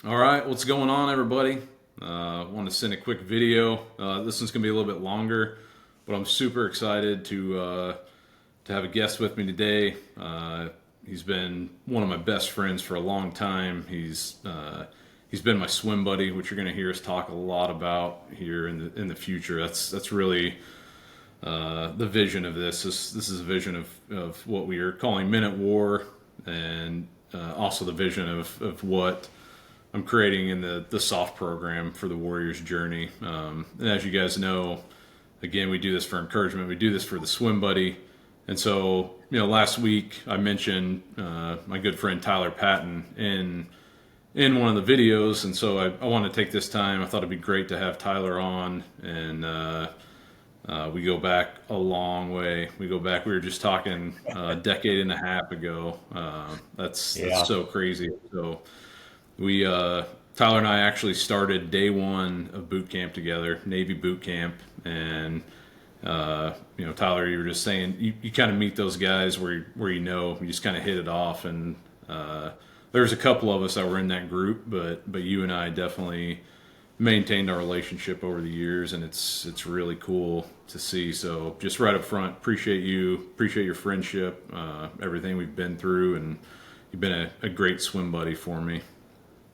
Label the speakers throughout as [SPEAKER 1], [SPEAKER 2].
[SPEAKER 1] All right, what's going on, everybody? I want to send a quick video. This one's going to be a little bit longer, but I'm super excited to have a guest with me today. He's been one of my best friends for a long time. He's been my swim buddy, which you're going to hear us talk a lot about here in the future. That's really the vision of this. This is a vision of what we are calling Men at War, and also the vision of what I'm creating in the soft program for the Warriors journey. And as you guys know, again, we do this for encouragement. We do this for the swim buddy. And so, last week I mentioned my good friend Tyler Patten in one of the videos, and so I want to take this time. I thought it'd be great to have Tyler on, and we go back a long way. We go back. We were just talking a decade and a half ago. That's
[SPEAKER 2] Yeah.
[SPEAKER 1] so crazy. So we Tyler and I actually started day one of boot camp together, Navy boot camp, and Tyler, you were just saying you kind of meet those guys where you just kind of hit it off, and there's a couple of us that were in that group, but you and I definitely maintained our relationship over the years, and it's really cool to see. So just right up front, appreciate your friendship, everything we've been through, and you've been a great swim buddy for me.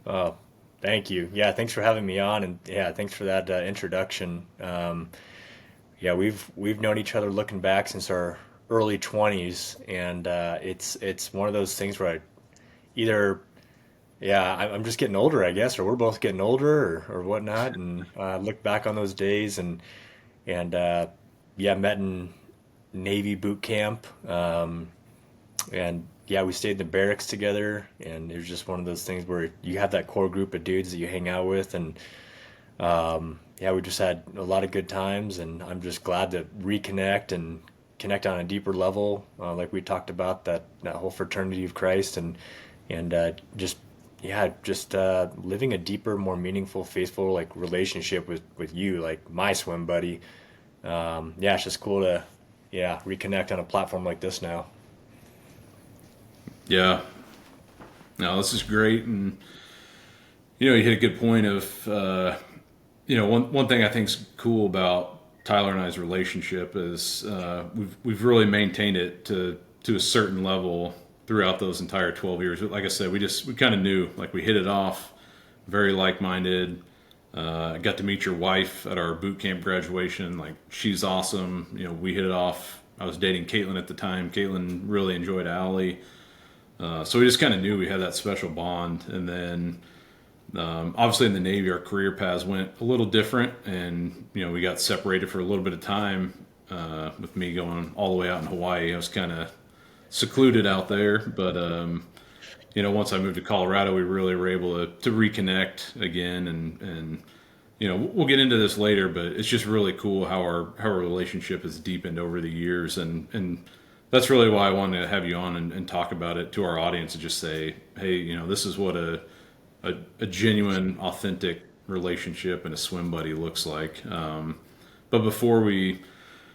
[SPEAKER 2] Oh, thank you. Yeah, thanks for having me on, and yeah, thanks for that introduction. Yeah, we've known each other looking back since our early 20s, and it's one of those things where I either I'm just getting older, I guess, or we're both getting older, or whatnot, and look back on those days, and yeah, met in Navy boot camp, and yeah, we stayed in the barracks together, and it was just one of those things where you have that core group of dudes that you hang out with, and yeah, we just had a lot of good times, and I'm just glad to reconnect and connect on a deeper level, like we talked about that whole fraternity of Christ, and just yeah, just living a deeper, more meaningful, faithful like relationship with you, like my swim buddy. Yeah, it's just cool to reconnect on a platform like this now.
[SPEAKER 1] Yeah, no, this is great, and you hit a good point of one thing I think's cool about Tyler and I's relationship is we've really maintained it to a certain level throughout those entire 12 years. But like I said, we kind of knew, like, we hit it off, very like minded. I got to meet your wife at our boot camp graduation. Like, she's awesome. We hit it off. I was dating Caitlin at the time. Caitlin really enjoyed Allie. So we just kind of knew we had that special bond. And then obviously in the Navy, our career paths went a little different, and we got separated for a little bit of time. With me going all the way out in Hawaii, I was kind of secluded out there. But once I moved to Colorado, we really were able to reconnect again, and we'll get into this later, but it's just really cool how our relationship has deepened over the years, and that's really why I wanted to have you on and talk about it to our audience and just say, hey, this is what a genuine, authentic relationship and a swim buddy looks like. But before we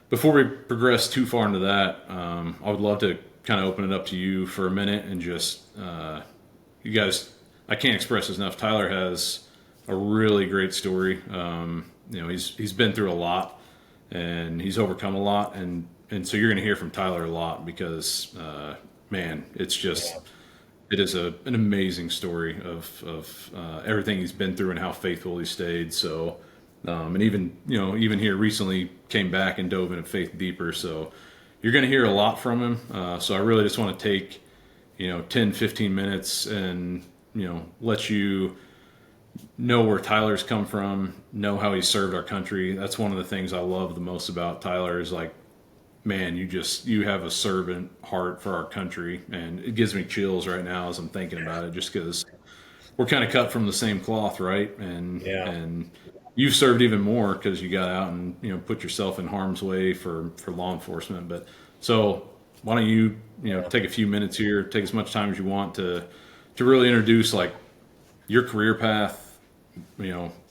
[SPEAKER 1] progress too far into that, I would love to kind of open it up to you for a minute and just you guys. I can't express this enough. Tyler has a really great story. He's been through a lot, and he's overcome a lot, and so you're going to hear from Tyler a lot because man, it is an amazing story of everything he's been through and how faithful he stayed. So, and even here recently came back and dove into faith deeper. So you're going to hear a lot from him. So I really just want to take 10, 15 minutes and let you know where Tyler's come from, know how he served our country. That's one of the things I love the most about Tyler is, like, man, you have a servant heart for our country, and it gives me chills right now as I'm thinking about it, just because we're kind of cut from the same cloth, right?
[SPEAKER 2] Yeah.
[SPEAKER 1] And you've served even more because you got out and put yourself in harm's way for law enforcement. But so why don't you take a few minutes here, take as much time as you want to really introduce, like, your career path,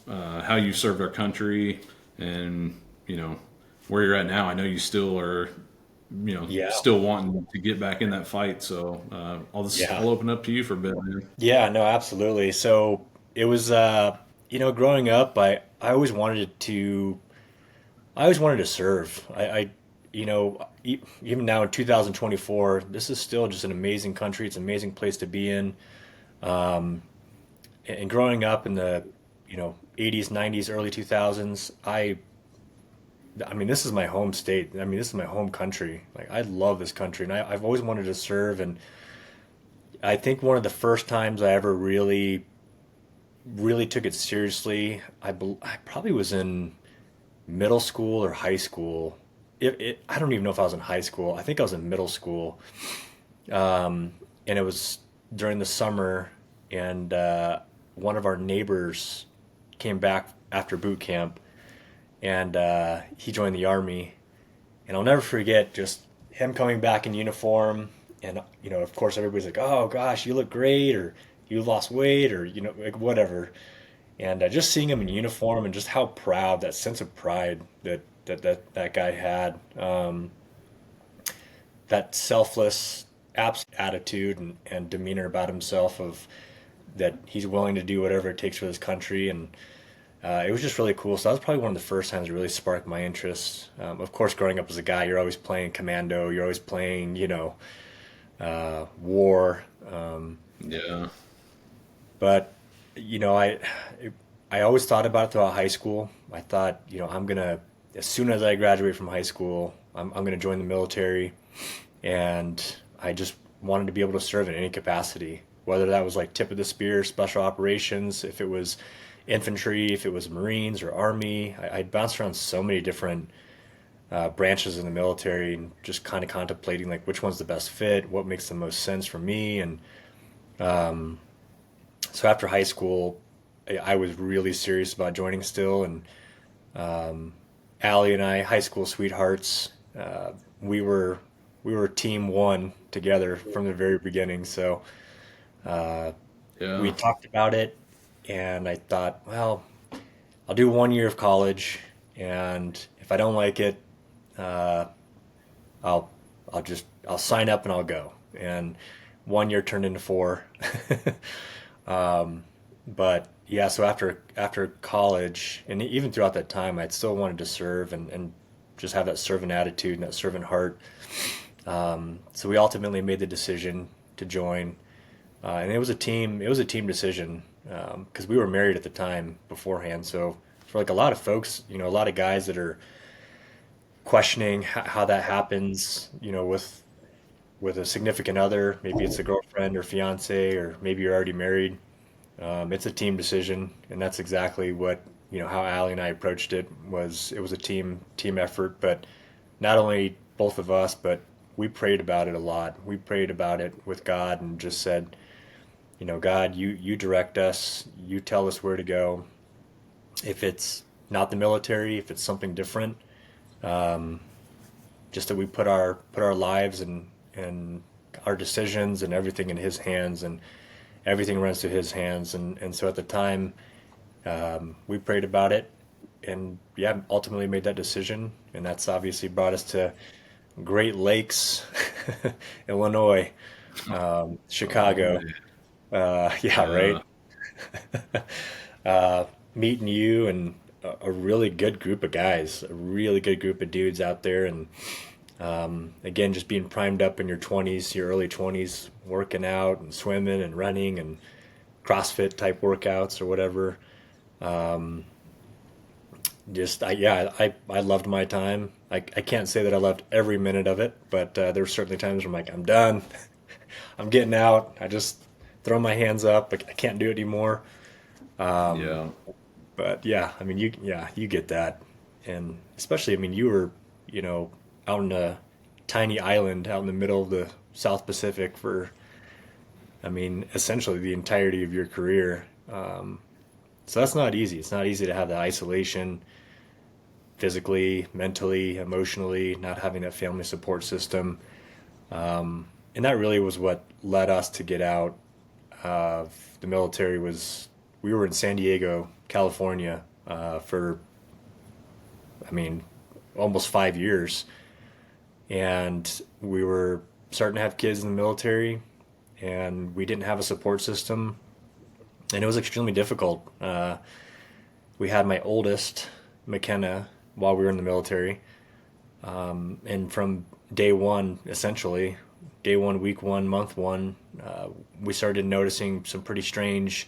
[SPEAKER 1] how you served our country, and where you're at now. I know you still are,
[SPEAKER 2] Yeah.
[SPEAKER 1] still wanting to get back in that fight. So
[SPEAKER 2] Yeah.
[SPEAKER 1] I'll open up to you for a bit, man.
[SPEAKER 2] Yeah, no, absolutely. So it was growing up, I always wanted to serve. Even now in 2024, this is still just an amazing country. It's an amazing place to be in. And growing up in the 80s, 90s, early 2000s, I mean, this is my home state. I mean, this is my home country. Like, I love this country, and I've always wanted to serve. And I think one of the first times I ever really took it seriously, I probably was in middle school or high school. I don't even know if I was in high school. I think I was in middle school, and it was during the summer, and one of our neighbors came back after boot camp, and he joined the army. And I'll never forget just him coming back in uniform, and of course, everybody's like, "Oh gosh, you look great," or "You lost weight," or like whatever. And just seeing him in uniform and just how proud, that sense of pride that guy had, that selfless, attitude and demeanor about himself, of that he's willing to do whatever it takes for this country. And it was just really cool. So that was probably one of the first times it really sparked my interest. Of course, growing up as a guy, you're always playing commando, you're always playing, war.
[SPEAKER 1] Yeah.
[SPEAKER 2] But you know, I always thought about it throughout high school. I thought, I'm gonna, as soon as I graduate from high school, I'm gonna join the military, and I just wanted to be able to serve in any capacity, whether that was like tip of the spear, special operations, if it was infantry, if it was Marines or Army. I'd bounced around so many different branches in the military, and just kind of contemplating like which one's the best fit, what makes the most sense for me. And so after high school, I was really serious about joining still. And Allie and I, high school sweethearts, we were team one together from the very beginning. So
[SPEAKER 1] Yeah.
[SPEAKER 2] we talked about it, and I thought, well, I'll do 1 year of college, and if I don't like it, uh, I'll I'll sign up and I'll go. And 1 year turned into four. But yeah, so after college, and even throughout that time, I'd still wanted to serve, and just have that servant attitude and that servant heart. So we ultimately made the decision to join, and it was a team decision, because we were married at the time beforehand. So for like a lot of folks, a lot of guys that are questioning how that happens, with a significant other, maybe it's a girlfriend or fiance, or maybe you're already married. It's a team decision, and that's exactly what how Allie and I approached it. It was a team effort, but not only both of us, but we prayed about it a lot. We prayed about it with God and just said, God, you direct us, you tell us where to go. If it's not the military, if it's something different, just that we put our lives and our decisions and everything in His hands, and everything runs through His hands. And so at the time, we prayed about it, and yeah, ultimately made that decision, and that's obviously brought us to Great Lakes, Illinois,
[SPEAKER 1] Oh
[SPEAKER 2] Chicago.
[SPEAKER 1] man.
[SPEAKER 2] Yeah, right.
[SPEAKER 1] Yeah.
[SPEAKER 2] Meeting you and a really good group of guys, a really good group of dudes out there. And again, just being primed up in your 20s, your early 20s, working out and swimming and running and CrossFit type workouts or whatever. I loved my time. I can't say that I loved every minute of it, but there were certainly times where I'm like, I'm done. I'm getting out. I just throw my hands up. I can't do it anymore.
[SPEAKER 1] Yeah.
[SPEAKER 2] But yeah, I mean, you get that. And especially, I mean, you were, you know, out in a tiny island out in the middle of the South Pacific for, I mean, essentially the entirety of your career. So that's not easy. It's not easy to have that isolation physically, mentally, emotionally, not having that family support system. And that really was what led us to get out of the military. Was we were in San Diego, California, for, I mean, almost 5 years, and we were starting to have kids in the military, and we didn't have a support system. and it was extremely difficult. We had my oldest, McKenna, while we were in the military, and from day one, essentially, day one, week one, month one, we started noticing some pretty strange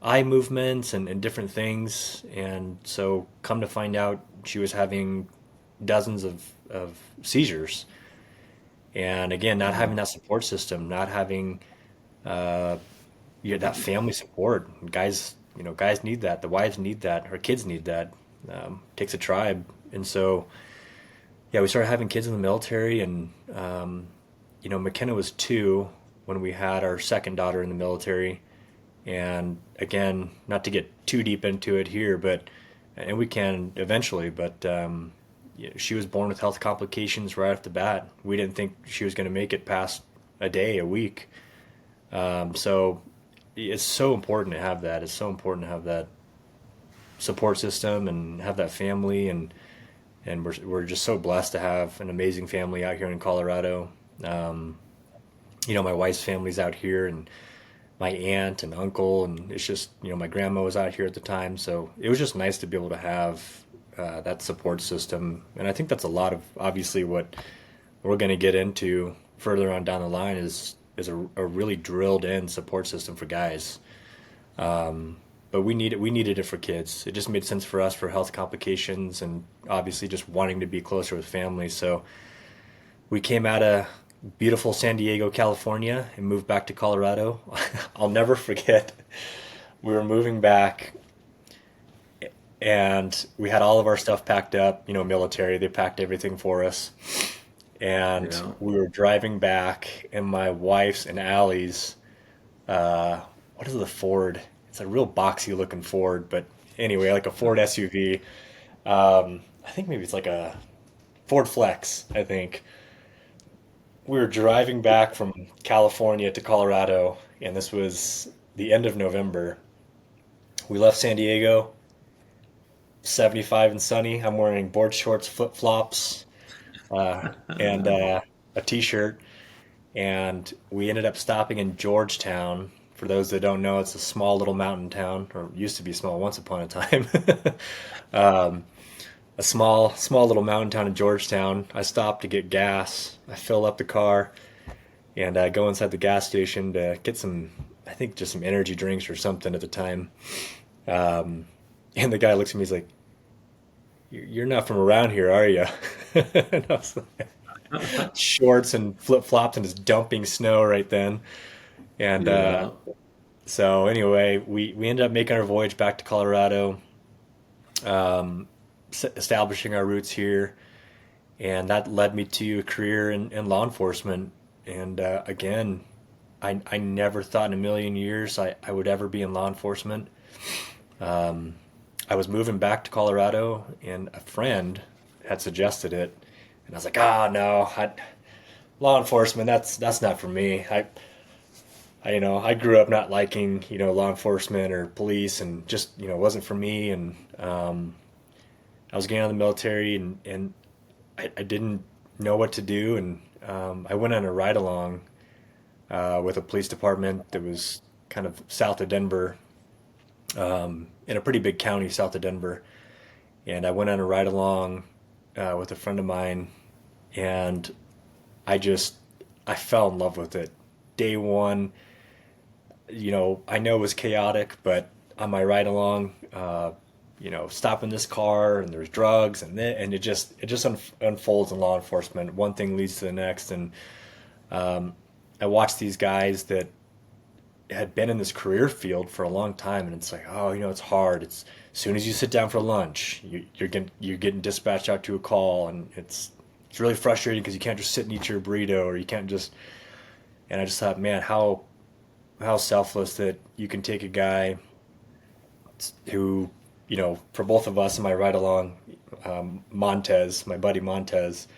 [SPEAKER 2] eye movements and different things. And so, come to find out, she was having dozens of seizures. And again, not having
[SPEAKER 1] Wow.
[SPEAKER 2] that support system, not having that family support. Guys, guys need that. The wives need that. Our kids need that. Takes a tribe. And so, yeah, we started having kids in the military, and McKenna was 2 when we had our second daughter in the military. And again, not to get too deep into it here, but and we can eventually, but she was born with health complications right off the bat. We didn't think she was going to make it past a day, a week. So it's so important to have that. It's so important to have that support system and have that family, and we're just so blessed to have an amazing family out here in Colorado. Um, my wife's family's out here, and my aunt and uncle, and it's just my grandma was out here at the time, so it was just nice to be able to have that support system. And I think that's a lot of obviously what we're going to get into further on down the line is a really drilled in support system for guys. But we needed it for kids. It just made sense for us for health complications and obviously just wanting to be closer with family. So we came out of beautiful San Diego, California, and moved back to Colorado. I'll never forget. We were moving back, and we had all of our stuff packed up. Military. They packed everything for us, and
[SPEAKER 1] Yeah.
[SPEAKER 2] we were driving back, and my wife's and Allie's. What is the Ford? It's a real boxy looking Ford, but anyway, like a Ford SUV. I think maybe it's like a Ford Flex, I think. We were driving back from California to Colorado, and this was the end of November. We left San Diego, 75 and sunny. I'm wearing board shorts, flip flops, uh, and a t-shirt. And we ended up stopping in Georgetown. For those that don't know, it's a small little mountain town, or used to be small once upon a time. A small little mountain town in Georgetown. I stopped to get gas. I fill up the car and go inside the gas station to get some, I think just some energy drinks or something at the time. Um, and the guy looks at me, he's like, "You're not from around here, are you?" And I was like, shorts and flip flops and just dumping snow right then. And
[SPEAKER 1] Yeah.
[SPEAKER 2] so anyway, we ended up making our voyage back to Colorado, um, establishing our roots here, and that led me to a career in law enforcement. And again, I never thought in a million years I would ever be in law enforcement. Um, I was moving back to Colorado, and a friend had suggested it, and I was like, "Ah, no, law enforcement. That's not for me." I grew up not liking law enforcement or police, and just it wasn't for me. And I was getting out of the military, and I didn't know what to do, and I went on a ride along with a police department that was kind of south of Denver, in a pretty big county south of Denver. And I went on a ride along with a friend of mine, and I just I fell in love with it. Day one, I know it was chaotic, but on my ride along, stopping this car and there's drugs and it just unfolds in law enforcement. One thing leads to the next, and I watched these guys that had been in this career field for a long time, and it's like, oh, it's hard. It's as soon as you sit down for lunch, you're getting dispatched out to a call, and it's really frustrating because you can't just sit and eat your burrito, or you can't just. And I just thought, man, how selfless that you can take a guy who, for both of us in my ride along, Montez, my buddy Montez,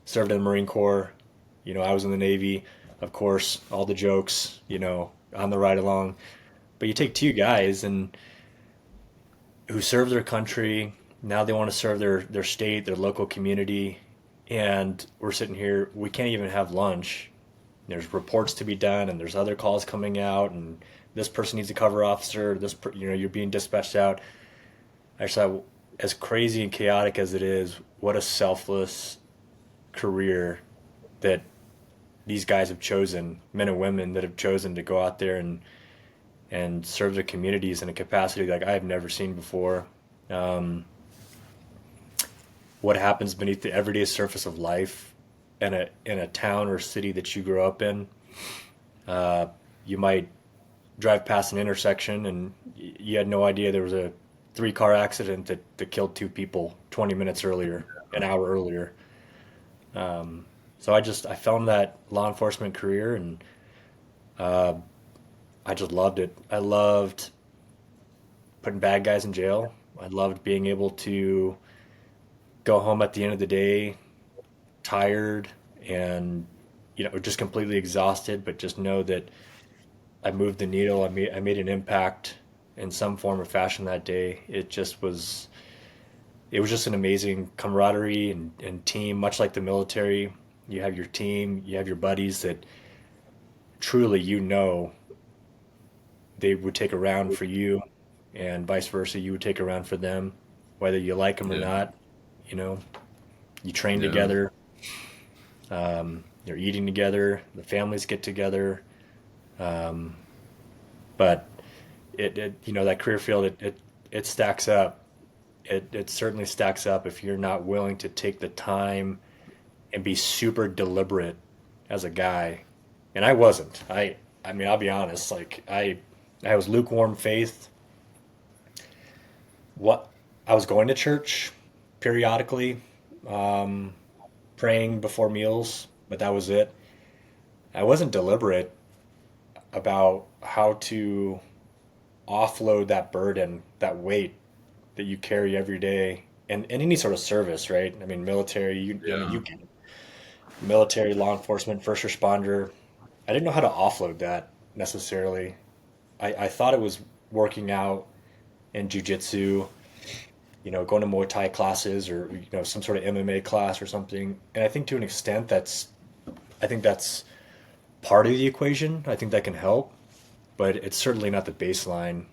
[SPEAKER 2] served in the Marine Corps. I was in the Navy, of course, all the jokes, on the ride along. But you take two guys and who serve their country, now they want to serve their state, their local community, and we're sitting here, we can't even have lunch. There's reports to be done, and there's other calls coming out, and this person needs a cover officer. You're being dispatched out. I just thought, as crazy and chaotic as it is, what a selfless career that these guys have chosen, men and women that have chosen to go out there and serve their communities in a capacity like I have never seen before. Um, what happens beneath the everyday surface of life in a town or city that you grew up in? You might drive past an intersection and you had no idea there was a three-car accident that killed two people 20 minutes earlier, an hour earlier. So I found that law enforcement career, and I just loved it. I loved putting bad guys in jail. I loved being able to go home at the end of the day tired and just completely exhausted, but just know that I moved the needle. I made an impact in some form or fashion that day. It was just an amazing camaraderie and team, much like the military. You have your team, you have your buddies that truly they would take a round for you, and vice versa, you would take a round for them, whether you like them or
[SPEAKER 1] Yeah.
[SPEAKER 2] not. You know, you train
[SPEAKER 1] Yeah.
[SPEAKER 2] together, you're eating together, the families get together. But that career field, it stacks up. It certainly stacks up if you're not willing to take the time and be super deliberate as a guy. And I wasn't. I mean, I'll be honest. Like I was lukewarm faith. What I was going to church periodically, praying before meals, but that was it. I wasn't deliberate about how to offload that burden, that weight that you carry every day, and any sort of service, right? I mean, military. I mean,
[SPEAKER 1] Yeah.
[SPEAKER 2] you get military, law enforcement, first responder. I didn't know how to offload that necessarily. I thought it was working out in jujitsu, going to Muay Thai classes or some sort of MMA class or something. And I think to an extent I think that's part of the equation. I think that can help, but it's certainly not the baseline.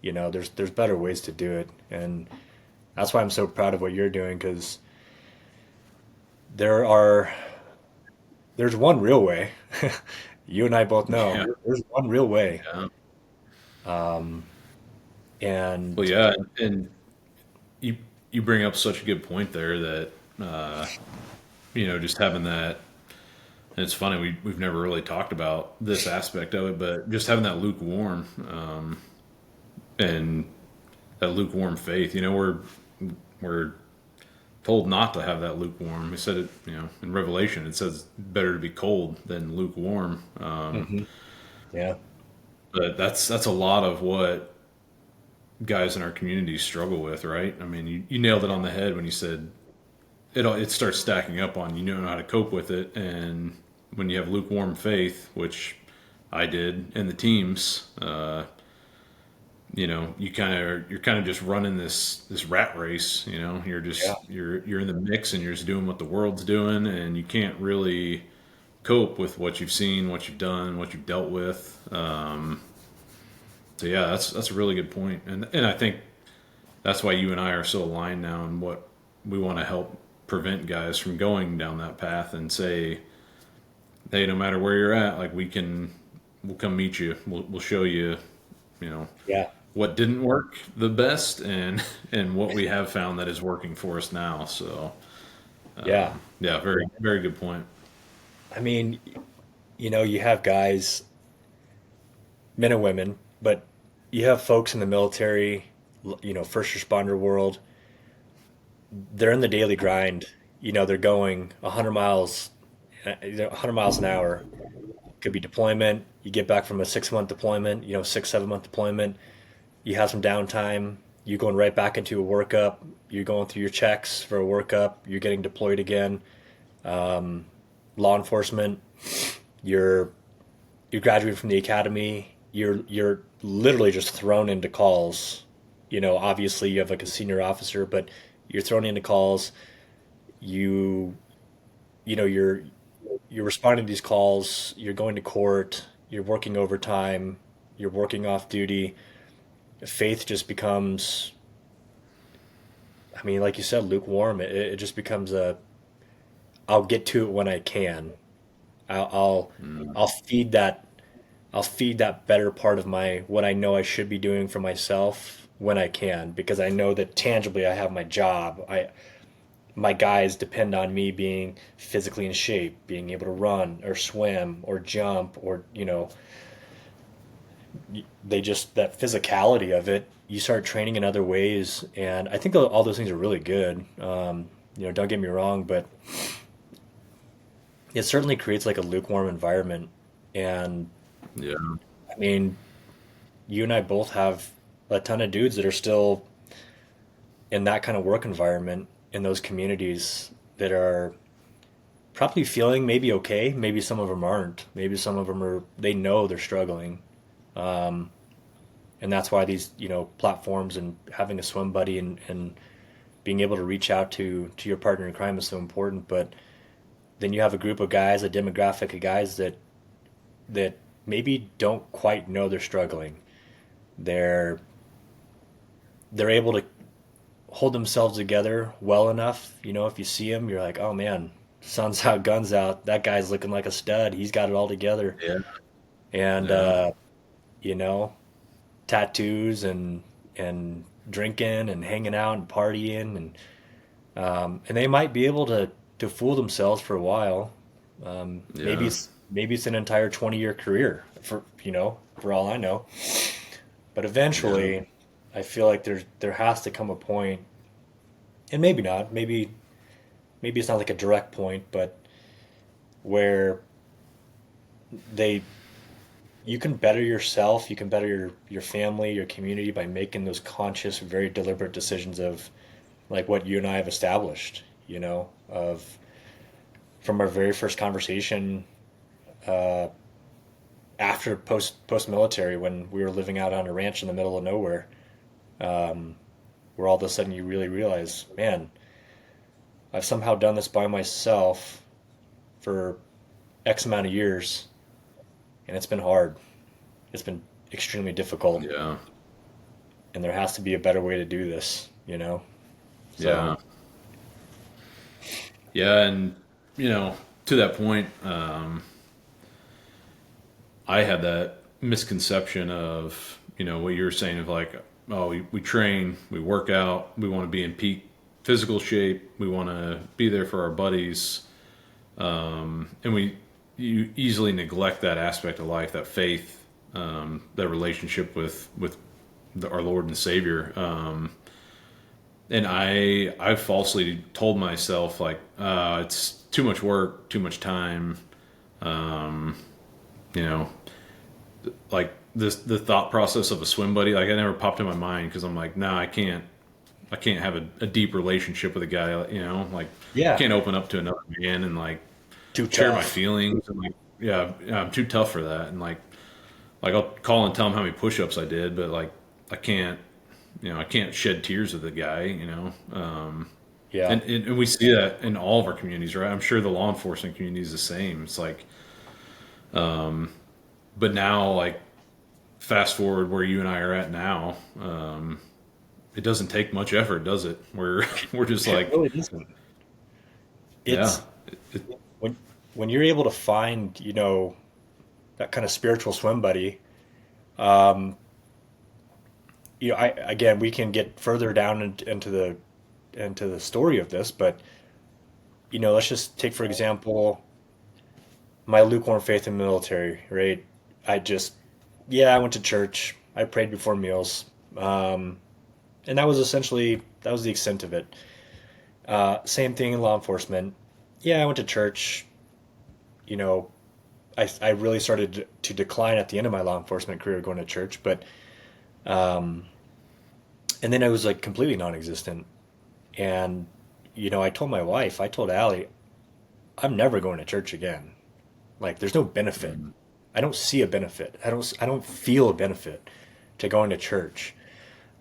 [SPEAKER 2] There's better ways to do it, and that's why I'm so proud of what you're doing because there are there's one real way. You and I both know
[SPEAKER 1] Yeah.
[SPEAKER 2] there's one real way,
[SPEAKER 1] Yeah. Well,
[SPEAKER 2] and
[SPEAKER 1] yeah, and you you bring up such a good point there that uh, just having that. And it's funny we've never really talked about this aspect of it, but just having that lukewarm and that lukewarm faith. We're told not to have that lukewarm. He said it, in Revelation. It says better to be cold than lukewarm.
[SPEAKER 2] Mhm. Yeah,
[SPEAKER 1] But that's a lot of what guys in our community struggle with, right? I mean, you nailed it on the head when you said it starts stacking up on you know how to cope with it, and when you have lukewarm faith, which I did in the teams, you're kind of just running this rat race.
[SPEAKER 2] yeah,
[SPEAKER 1] You're in the mix and you're just doing what the world's doing, and you can't really cope with what you've seen, what you've done, what you've dealt with. So yeah, that's a really good point, and I think that's why you and I are so aligned now, and what we want to help prevent guys from going down that path and say, hey, no matter where you're at, like we'll come meet you. We'll show you, you know,
[SPEAKER 2] yeah,
[SPEAKER 1] what didn't work the best and what we have found that is working for us now. So
[SPEAKER 2] yeah.
[SPEAKER 1] yeah, very very good point.
[SPEAKER 2] I mean, you have guys, men and women, but you have folks in the military, first responder world. They're in the daily grind. They're going 100 miles, 100 miles an hour. Could be deployment. You get back from a 6 month deployment, 6, 7 month deployment. You have some downtime. You're going right back into a workup. You're going through your checks for a workup. You're getting deployed again. Law enforcement. You're you graduate from the academy. You're literally just thrown into calls. Obviously you have like a senior officer, but you're thrown into calls. You you know you're responding to these calls. You're going to court. You're working overtime. you're working off duty, faith just becomes, I mean, like you said, lukewarm. It just becomes a, I'll get to it when I can. I'll, I'll,
[SPEAKER 1] Mm.
[SPEAKER 2] I'll feed that, I'll feed that better part of my, what I know I should be doing for myself when I can, because I know that tangibly I have my job. My guys depend on me being physically in shape, being able to run or swim or jump or, they just, that physicality of it, you start training in other ways. And I think all those things are really good. Don't get me wrong, but it certainly creates like a lukewarm environment. And
[SPEAKER 1] Yeah.
[SPEAKER 2] I mean, you and I both have a ton of dudes that are still in that kind of work environment in those communities that are probably feeling maybe okay. Maybe some of them aren't. Maybe some of them are, they know they're struggling. And that's why these, platforms and having a swim buddy and being able to reach out to your partner in crime is so important. But then you have a group of guys, a demographic of guys that maybe don't quite know they're struggling. They're they're able to hold themselves together well enough. If you see them, you're like, oh man, sun's out, guns out. That guy's looking like a stud. He's got it all together.
[SPEAKER 1] Yeah.
[SPEAKER 2] And
[SPEAKER 1] Yeah.
[SPEAKER 2] you know, tattoos and drinking and hanging out and partying and they might be able to fool themselves for a while. Maybe
[SPEAKER 1] Yeah.
[SPEAKER 2] it's an entire 20-year career for all I know. But
[SPEAKER 1] Yeah.
[SPEAKER 2] eventually, I feel like there has to come a point, and maybe not. Maybe it's not like a direct point, but where they you can better yourself, you can better your family, your community by making those conscious, very deliberate decisions of like what you and I have established, of from our very first conversation after post military when we were living out on a ranch in the middle of nowhere, where all of a sudden you really realize, man, I've somehow done this by myself for X amount of years, and it's been hard. It's been extremely difficult,
[SPEAKER 1] Yeah.
[SPEAKER 2] and there has to be a better way to do this. So,
[SPEAKER 1] Yeah. Yeah. And, to that point, I had that misconception of, what you were saying of like, oh, we train, we work out, we want to be in peak physical shape, we want to be there for our buddies. And you easily neglect that aspect of life, that faith, that relationship with our Lord and Savior. And I falsely told myself like, it's too much work, too much time. You know, like the thought process of a swim buddy, like it never popped in my mind because I'm like, nah, I can't have a deep relationship with a guy. Like
[SPEAKER 2] yeah,
[SPEAKER 1] can't open up to another man and like
[SPEAKER 2] too
[SPEAKER 1] share my
[SPEAKER 2] tough.
[SPEAKER 1] feelings and like, yeah, I'm too tough for that. And like I'll call and tell him how many push-ups I did, but like I can't, I can't shed tears with the guy.
[SPEAKER 2] Yeah,
[SPEAKER 1] And we see that in all of our communities, right? I'm sure the law enforcement community is the same. It's like, but now, like, fast forward where you and I are at now, it doesn't take much effort, does it? We're just
[SPEAKER 2] it
[SPEAKER 1] like,
[SPEAKER 2] really doesn't.
[SPEAKER 1] yeah,
[SPEAKER 2] It's when when you're able to find, that kind of spiritual swim buddy. I again, we can get further down into the story of this, but let's just take for example my lukewarm faith in the military, right? I just, yeah, I went to church, I prayed before meals, and that was the extent of it. Same thing in law enforcement. Yeah, I went to church. You know, I really started to decline at the end of my law enforcement career going to church, but and then I was like completely non-existent. And I told my wife, I told Allie, I'm never going to church again. Like, there's no benefit.
[SPEAKER 1] mm,
[SPEAKER 2] I don't see a benefit. I don't feel a benefit to going to church.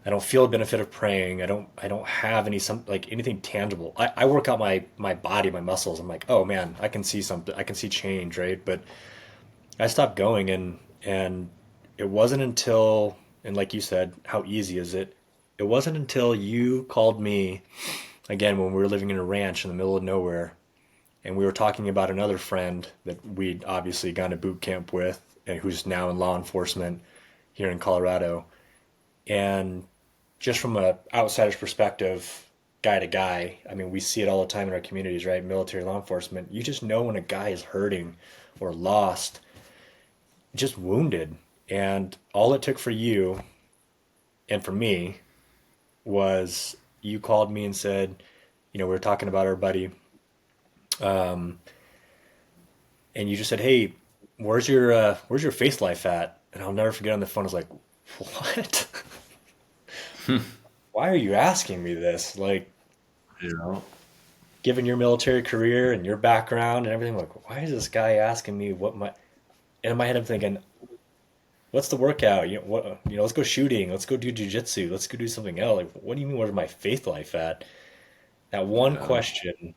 [SPEAKER 2] I don't feel a benefit of praying. I don't have anything tangible. I work out my body, my muscles. I'm like, oh man, I can see something. I can see change, right? But I stopped going and it wasn't until, and like you said, how easy is it? It wasn't until you called me again when we were living in a ranch in the middle of nowhere, and we were talking about another friend that we'd obviously gone to boot camp with, and who's now in law enforcement here in Colorado. And just from a outsider's perspective, guy to guy, I mean, we see it all the time in our communities, right? Military law enforcement. You just know when a guy is hurting or lost, just wounded. And all it took for you and for me was you called me and said, we were talking about our buddy, um, and you just said, "Hey, where's your faith life at?" And I'll never forget on the phone. I was like, "What? Why are you asking me this? Like,
[SPEAKER 1] You know,
[SPEAKER 2] given your military career and your background and everything, like, why is this guy asking me what my?" And in my head, I'm thinking, "What's the workout? Let's go shooting. Let's go do jujitsu. Let's go do something else. Like, what do you mean? Where's my faith life at?" That one
[SPEAKER 1] yeah,
[SPEAKER 2] question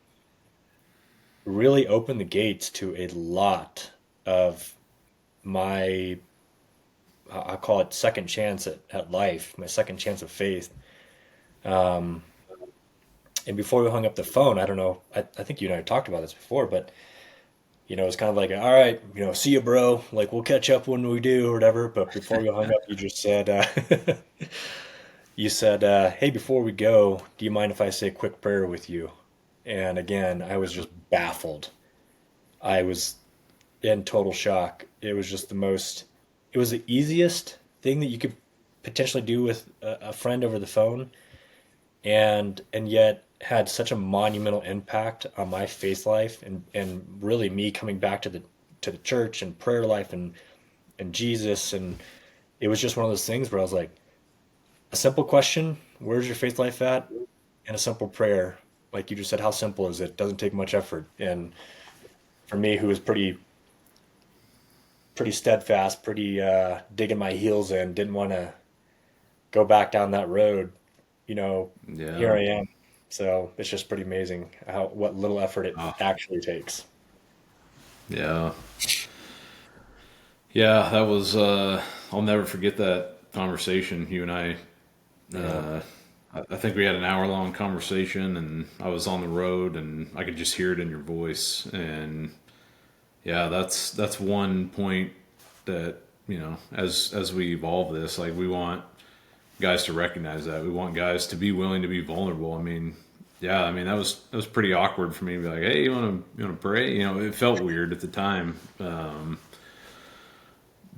[SPEAKER 2] really opened the gates to a lot of my, I call it second chance at life, my second chance of faith. Um, and before we hung up the phone, I don't know, I think you and I talked about this before, but it's kind of like, all right, see you, bro. Like, we'll catch up when we do or whatever. But before we hung up, you just said, you said, hey, before we go, do you mind if I say a quick prayer with you? And again, I was just baffled. I was in total shock. It was just it was the easiest thing that you could potentially do with a friend over the phone, and yet had such a monumental impact on my faith life, and really me coming back to the church and prayer life and Jesus. And it was just one of those things where I was like, a simple question, where's your faith life at? And a simple prayer. Like you just said, how simple is it? Doesn't take much effort. And for me, who was pretty steadfast, pretty digging my heels in, didn't want to go back down that road, here
[SPEAKER 1] yeah,
[SPEAKER 2] I am. So it's just pretty amazing how what little effort it
[SPEAKER 1] uh,
[SPEAKER 2] actually takes.
[SPEAKER 1] yeah, yeah. That was. I'll never forget that conversation. You and I.
[SPEAKER 2] Yeah.
[SPEAKER 1] Uh, I think we had an hour long conversation, and I was on the road, and I could just hear it in your voice. And yeah, that's one point that as we evolve this, like we want guys to recognize that. We want guys to be willing to be vulnerable. I mean, yeah, I mean that was pretty awkward for me to be like, hey, you want to pray? It felt weird at the time,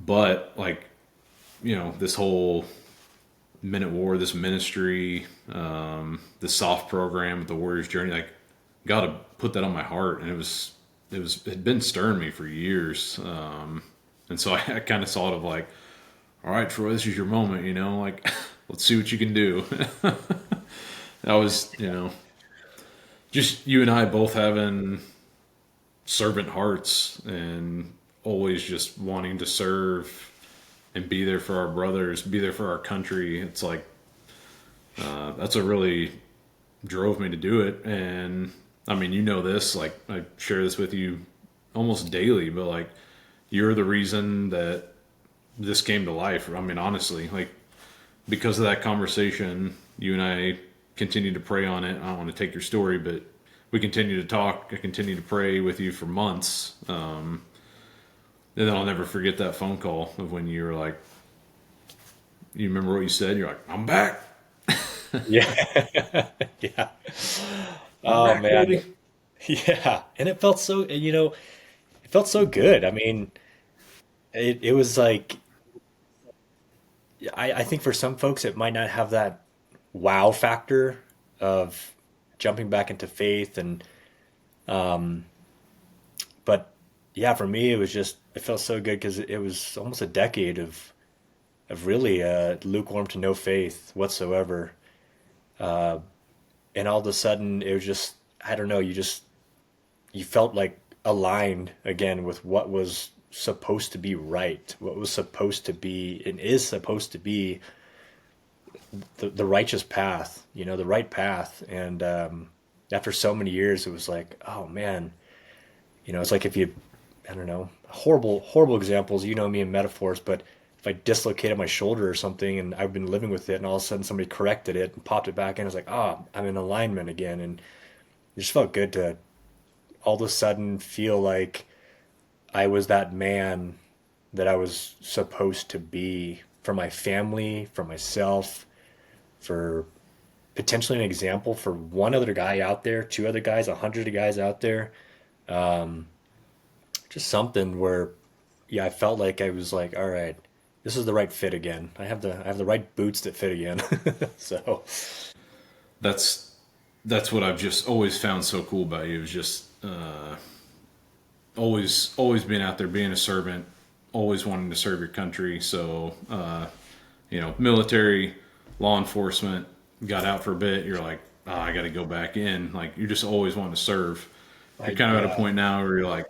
[SPEAKER 1] but like this whole minute war, this ministry, the soft program with the Warriors Journey, like got to put that on my heart, and it had been stirring me for years, and so I kind of saw it of like, all right, Troy, this is your moment, like let's see what you can do. That was, just you and I both having servant hearts and always just wanting to serve and be there for our brothers, be there for our country. It's like that's what really drove me to do it. And I mean, this, like I share this with you almost daily, but like you're the reason that this came to life. I mean, honestly, like because of that conversation, you and I continued to pray on it. I don't want to take your story, but we continued to talk. I continued to pray with you for months. And then I'll never forget that phone call of when you were like, you remember what you said? You're like, I'm back.
[SPEAKER 2] Yeah. Yeah.
[SPEAKER 1] I'm
[SPEAKER 2] Oh
[SPEAKER 1] back,
[SPEAKER 2] man.
[SPEAKER 1] baby.
[SPEAKER 2] Yeah. And it felt so, it felt so good. I mean, it was like, I think for some folks, it might not have that wow factor of jumping back into faith. But yeah, for me, it felt so good because it was almost a decade of really lukewarm to no faith whatsoever. And all of a sudden, it was just, I don't know, you felt like aligned again with what was supposed to be right, what was supposed to be and is supposed to be the righteous path, the right path. And after so many years, it was like, oh man, it's like if you, I don't know, horrible examples, me in metaphors, but if I dislocated my shoulder or something and I've been living with it and all of a sudden somebody corrected it and popped it back in. I was like, oh, I'm in alignment again. And it just felt good to all of a sudden feel like I was that man that I was supposed to be for my family, for myself, for potentially an example for one other guy out there, two other guys, 100 guys out there. Just something where, yeah, I felt like I was like, all right, this is the right fit again. I have the right boots that fit again. So
[SPEAKER 1] That's that's what I've just always found so cool about you. Is just always being out there, being a servant, always wanting to serve your country. So military, law enforcement, got out for a bit. You're like, oh, I got to go back in. Like you're just always wanting to serve. You're kind of at a
[SPEAKER 2] yeah,
[SPEAKER 1] point now where you're like,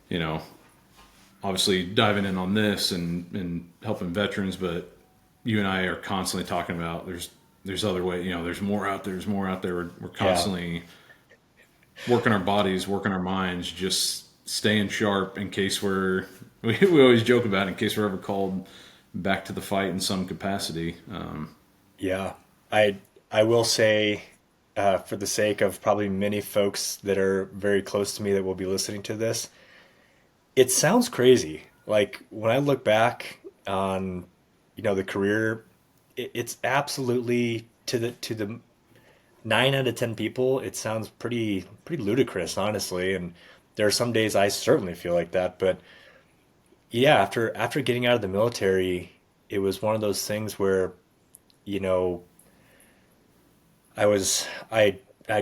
[SPEAKER 1] you know, obviously diving in on this and helping veterans, but you and I are constantly talking about there's other way. There's more out there. There's more out there. We're
[SPEAKER 2] yeah,
[SPEAKER 1] constantly working our bodies, working our minds, just staying sharp in case we always joke about it, in case we're ever called back to the fight in some capacity.
[SPEAKER 2] yeah. I I will say, for the sake of probably many folks that are very close to me that will be listening to this, it sounds crazy. Like when I look back on, the career, it's absolutely to the 9 out of 10 people, it sounds pretty ludicrous, honestly. And there are some days I certainly feel like that. But yeah, after getting out of the military, it was one of those things where, you know, I was I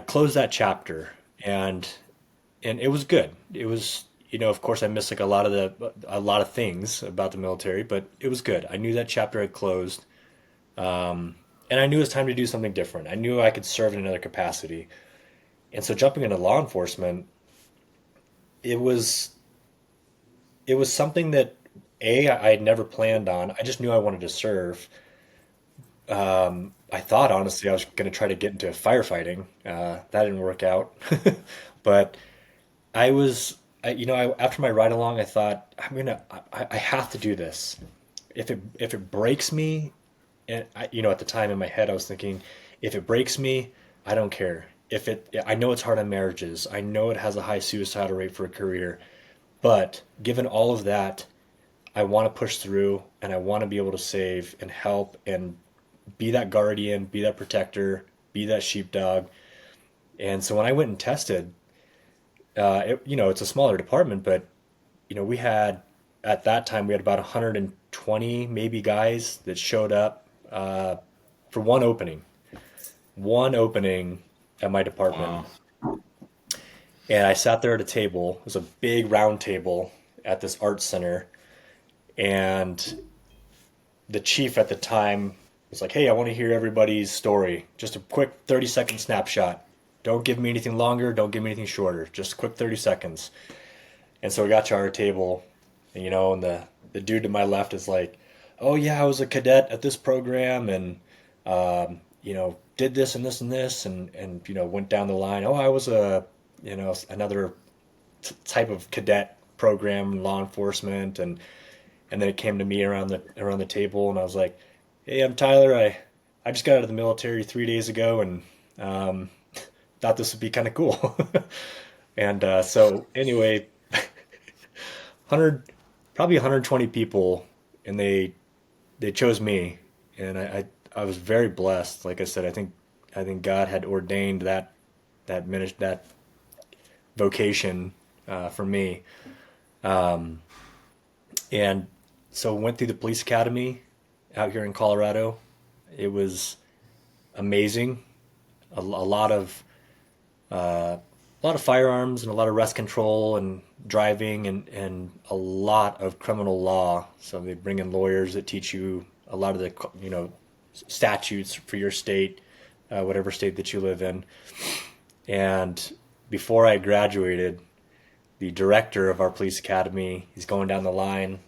[SPEAKER 2] closed that chapter and it was good. It was, of course I missed like a lot of things about the military, but it was good. I knew that chapter had closed. And I knew it was time to do something different. I knew I could serve in another capacity. And so jumping into law enforcement, it was it was something that I had never planned on. I just knew I wanted to serve. I thought honestly I was going to try to get into firefighting. That didn't work out. But after my ride along, I thought I have to do this. If it breaks me, and at the time in my head I was thinking, if it breaks me, I don't care. I know it's hard on marriages. I know it has a high suicidal rate for a career, but given all of that, I want to push through and I want to be able to save and help and be that guardian, be that protector, be that sheepdog. And so when I went and tested, it's a smaller department, but we had at that time we had about 120 maybe guys that showed up for one opening at my department.
[SPEAKER 1] Wow.
[SPEAKER 2] And I sat there at a table. It was a big round table at this art center, and the chief at the time was like, "Hey, I want to hear everybody's story. Just a quick 30-second snapshot. Don't give me anything longer. Don't give me anything shorter. Just a quick 30 seconds." And so we got to our table, and the dude to my left is like, "Oh yeah, I was a cadet at this program, and did this and this and this, and went down the line. Oh, I was another type of cadet program in law enforcement, and then it came to me around the table, and I was like, "Hey, I'm Tyler. I just got out of the military 3 days ago, and um, thought this would be kind of cool." And so anyway, 100 probably 120 people, and they chose me, and I was very blessed. Like I said, I think God had ordained that vocation for me. And so went through the police academy out here in Colorado. It was amazing. A lot of firearms and a lot of rest control and driving and a lot of criminal law. So they bring in lawyers that teach you a lot of the statutes for your state, whatever state that you live in. And before I graduated, the director of our police academy, he's going down the line,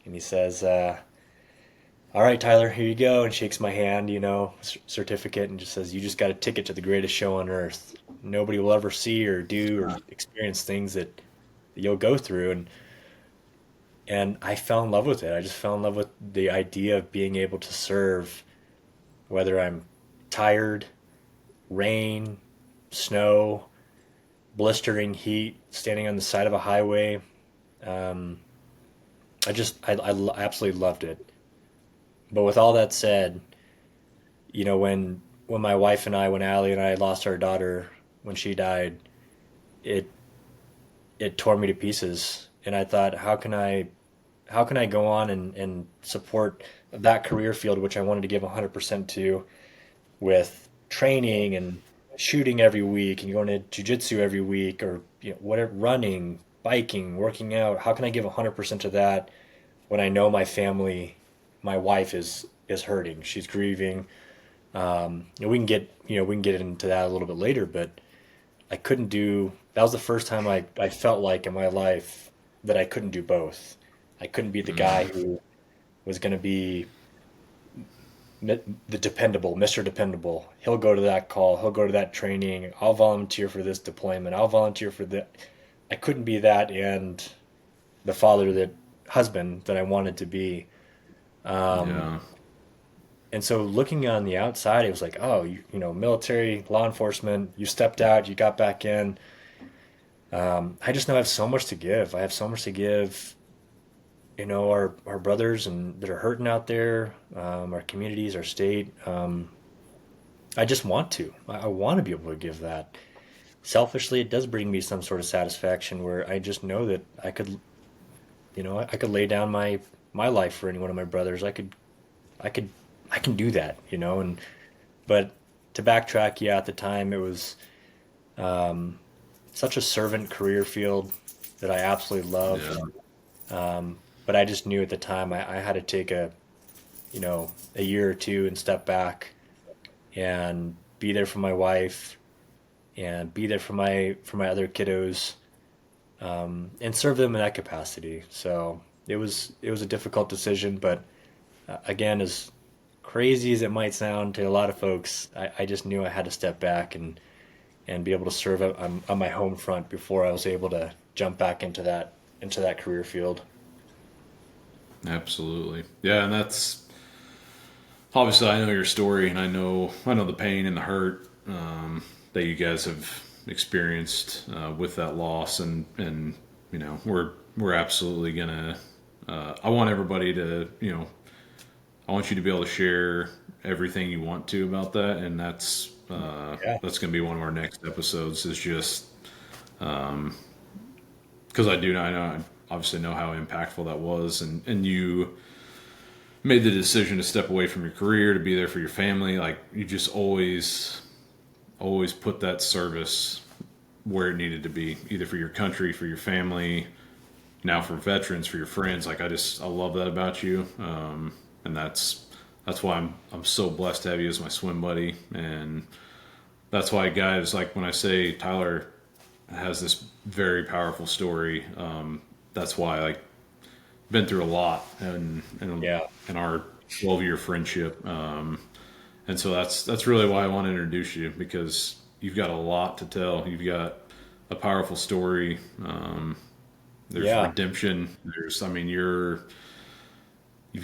[SPEAKER 2] and he says, "All right, Tyler, here you go," and shakes my hand, certificate, and just says, "You just got a ticket to the greatest show on earth. Nobody will ever see or do or experience things that you'll go through." And I fell in love with it. I just fell in love with the idea of being able to serve, whether I'm tired, rain, snow, blistering heat, standing on the side of a highway. Um, I absolutely loved it. But with all that said, when my wife and when Allie and I lost our daughter when she died, it it tore me to pieces. And I thought, how can I go on and support that career field, which I wanted to give 100% to, with training and shooting every week and going to jujitsu every week, or whatever, running, biking, working out. How can I give 100% to that when I know my family, my wife is hurting, she's grieving. We can get into that a little bit later, but I couldn't do. That was the first time I felt like in my life that I couldn't do both. I couldn't be the guy
[SPEAKER 1] Mm,
[SPEAKER 2] who was going to be the dependable, Mr. Dependable. He'll go to that call, he'll go to that training. I'll volunteer for this deployment. I'll volunteer for that. I couldn't be that and the father, that husband that I wanted to be. Um,
[SPEAKER 1] yeah.
[SPEAKER 2] and so looking on the outside, it was like, oh, military, law enforcement, you stepped out, you got back in. I just know I have so much to give. I have so much to give, our brothers and that are hurting out there, our communities, our state. I just want to. I want to be able to give that. Selfishly, it does bring me some sort of satisfaction where I just know that I could lay down my life for any one of my brothers. I could, I can do that, and but to backtrack, yeah, at the time it was such a servant career field that I absolutely loved.
[SPEAKER 1] Yeah.
[SPEAKER 2] But I just knew at the time I had to take a year or two and step back and be there for my wife and be there for my other kiddos, and serve them in that capacity. So it was a difficult decision, but again, as crazy as it might sound to a lot of folks, I just knew I had to step back and be able to serve on my home front before I was able to jump back into that career field.
[SPEAKER 1] Absolutely. Yeah, and that's obviously I know your story, and I know the pain and the hurt that you guys have experienced with that loss, and we're absolutely gonna. I want everybody to I want you to be able to share everything you want to about that, and
[SPEAKER 2] Yeah.
[SPEAKER 1] that's gonna be one of our next episodes. Is just because I obviously know how impactful that was, and you made the decision to step away from your career to be there for your family. Like you just always put that service where it needed to be, either for your country, for your family, now for veterans, for your friends. Like I love that about you, and that's why I'm so blessed to have you as my swim buddy, and that's why guys, like when I say Tyler has this very powerful story, that's why like been through a lot
[SPEAKER 2] Yeah.
[SPEAKER 1] in our 12-year friendship. And so that's really why I want to introduce you, because you've got a lot to tell. You've got a powerful story. There's
[SPEAKER 2] Yeah.
[SPEAKER 1] redemption. There's, I mean, you've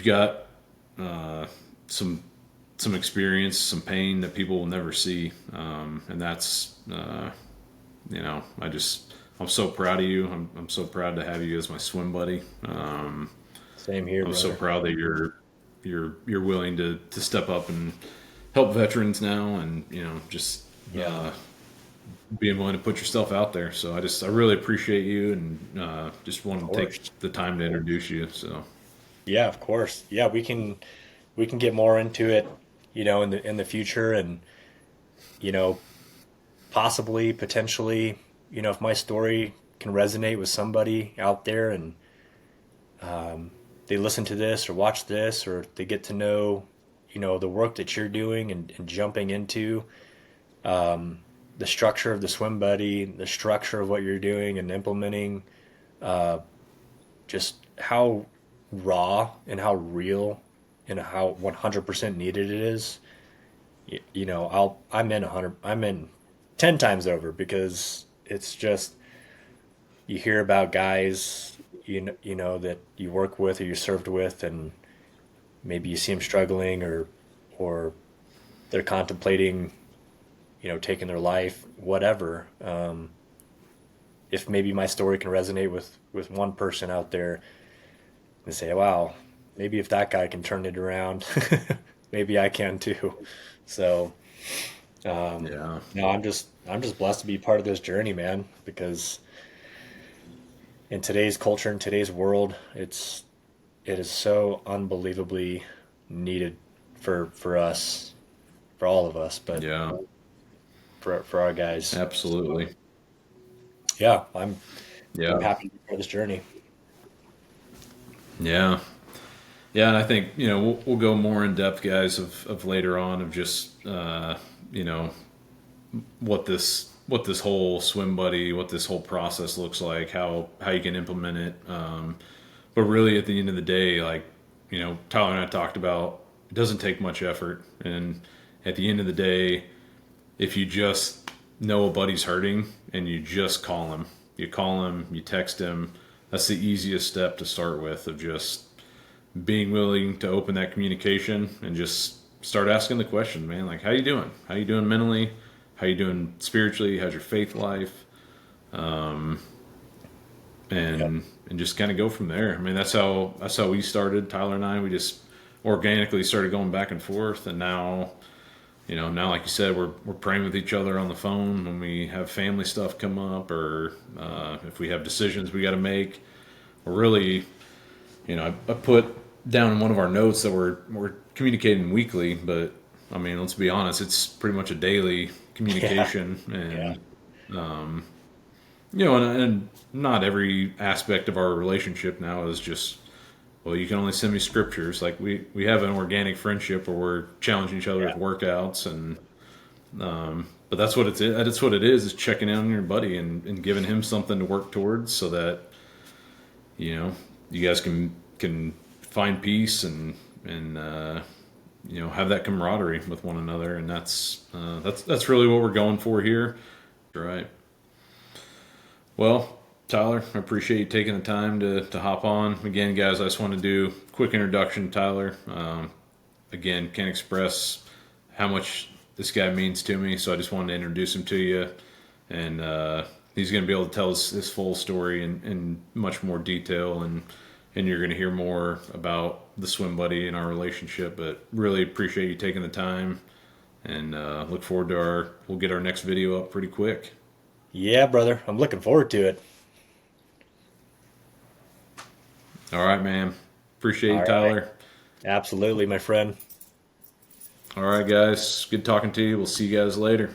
[SPEAKER 1] got uh, some experience, some pain that people will never see, and that's I'm so proud of you. I'm so proud to have you as my swim buddy.
[SPEAKER 2] Same here,
[SPEAKER 1] I'm so
[SPEAKER 2] brother.
[SPEAKER 1] proud that you're willing to step up and help veterans now, and just
[SPEAKER 2] Yeah.
[SPEAKER 1] being willing to put yourself out there. So I really appreciate you, and just
[SPEAKER 2] Of
[SPEAKER 1] wanted to take
[SPEAKER 2] course.
[SPEAKER 1] the time to introduce you. So
[SPEAKER 2] Yeah, of course. Yeah, we can get more into it, in the future, and you know, possibly, potentially, if my story can resonate with somebody out there and they listen to this or watch this, or they get to know, the work that you're doing and jumping into the structure of the swim buddy, the structure of what you're doing and implementing, just how raw and how real and how 100% needed it is. I'm in 10 times over, because it's just, you hear about guys, you know that you work with or you served with, and maybe you see them struggling, or they're contemplating, taking their life, whatever. If maybe my story can resonate with one person out there and say, wow, maybe if that guy can turn it around, maybe I can too. So
[SPEAKER 1] Yeah.
[SPEAKER 2] no, I'm just blessed to be part of this journey, man, because in today's culture, in today's world, it is so unbelievably needed for us, for all of us, but
[SPEAKER 1] Yeah.
[SPEAKER 2] for our guys. So
[SPEAKER 1] Absolutely.
[SPEAKER 2] yeah, I'm
[SPEAKER 1] Yeah.
[SPEAKER 2] happy to be part of this journey.
[SPEAKER 1] Yeah. Yeah, and I think we'll go more in depth, guys, of later on of just you know what this whole swim buddy, what this whole process looks like, how you can implement it. But really, at the end of the day, like Tyler and I talked about, it doesn't take much effort, and at the end of the day, if you just know a buddy's hurting and you call him, you text him. That's the easiest step to start with of just being willing to open that communication and just start asking the question, man, like how you doing? How you doing mentally? How you doing spiritually? How's your faith life?
[SPEAKER 2] Yep.
[SPEAKER 1] And just kind of go from there. I mean, that's how we started. Tyler and I, we just organically started going back and forth, and now like you said, we're praying with each other on the phone when we have family stuff come up, or if we have decisions we got to make. We're really, I put down in one of our notes that we're communicating weekly, but I mean, let's be honest, it's pretty much a daily
[SPEAKER 2] Yeah.
[SPEAKER 1] communication,
[SPEAKER 2] Yeah.
[SPEAKER 1] and and not every aspect of our relationship now is just, well, you can only send me scriptures. Like we have an organic friendship where we're challenging each other with
[SPEAKER 2] Yeah.
[SPEAKER 1] workouts, and but that's what that's what it is checking in on your buddy and giving him something to work towards, so that you know you guys can find peace and have that camaraderie with one another, and that's really what we're going for here. Right. Well, Tyler, I appreciate you taking the time to hop on. Again, guys, I just want to do a quick introduction, Tyler. Again, can't express how much this guy means to me, so I just wanted to introduce him to you. And he's going to be able to tell us his full story in much more detail, and you're going to hear more about the swim buddy and our relationship. But really appreciate you taking the time, and look forward to we'll get our next video up pretty quick.
[SPEAKER 2] Yeah, brother. I'm looking forward to it.
[SPEAKER 1] All right, man. Appreciate
[SPEAKER 2] All
[SPEAKER 1] you,
[SPEAKER 2] right.
[SPEAKER 1] Tyler.
[SPEAKER 2] Absolutely, my friend.
[SPEAKER 1] All right, guys. Good talking to you. We'll see you guys later.